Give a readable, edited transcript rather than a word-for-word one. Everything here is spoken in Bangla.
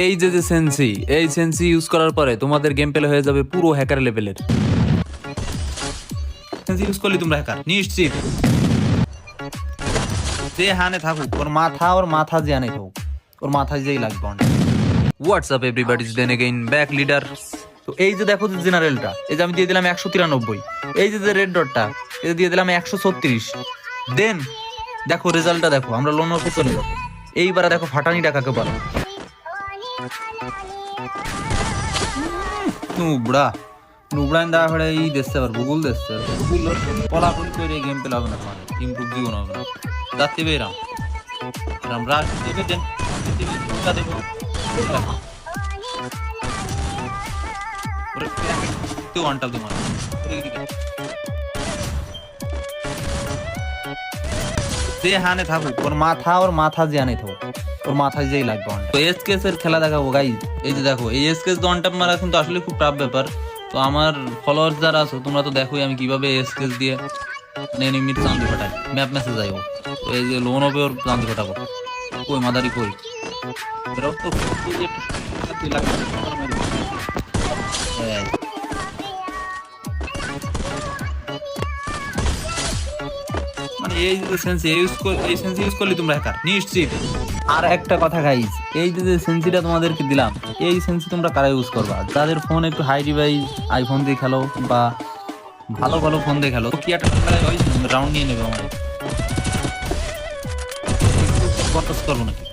এই যে সেন্সি, এই সেন্সি ইউজ করার পরে তোমাদের গেম প্লে হয়ে যাবে পুরো হ্যাকার লেভেলের। সেন্সি ইউজ করলে তোমরা হ্যাকার নিশ্চিত। যে হানে থাকুক ওর মাথা যে হানে থাকুক, ওর মাথা যেই লাগবে। What's up everybody, then again back leader. তো এই যে দেখো যে জেনারেলটা, এই যে আমি দিয়ে দিলাম 193, এই যে রেড ডটটা এটা দিয়ে দিলাম 136। দেন দেখো রেজাল্টটা দেখো, আমরা লোন অফে চলে যাবো। এইবার দেখো ফাটানি টাকাকে বলো নুবড়া নুবড়া দেওয়া ফেলে এই দেখতে পারবো গুগল দেখতে পারবো গুগল ফলাফল করে গেম পেলে হবে না, তোমার ইমপ্রুভ জীবন হবে না। যাতে বেরাম আমরা দেন দেবো ওয়ানটা তোমার যে হানে থাকুক ওর মাথা যে হানে থাকুক, ওর মাথায় যেই লাগবে। তো এসকেস এর খেলা দেখাবো গাইজ। এই যে দেখো এই এসকেস ওয়ান ট্যাপ মারা কিন্তু আসলে খুব টাফ ব্যাপার। তো আমার ফলোয়ার্স যারা আছো তোমরা তো দেখোই আমি কিভাবে এসকেস দিয়ে এনিমির চান্দি ফাটাই, ম্যাপ মেসেজ যাইও। তো এই যে লোন হবে ওর চান্দি ফাটাবো, কই মাদারি কই এরাও তো মানে এই যে সেন্সি ইউজ করলে তোমরা হ্যাকার নিশ্চিত। আর একটা কথা গাইজ, এই যে সেন্সিটা তোমাদেরকে দিলাম, এই সেন্সি তোমরা কারা ইউজ করবা? যাদের ফোন একটু হাই ডিভাইস, আইফোন দিয়ে খেলো বা ভালো ভালো ফোন দিয়ে খেলো, কি একটা রাউন্ড নিয়ে নেবে আমার করবো নাকি।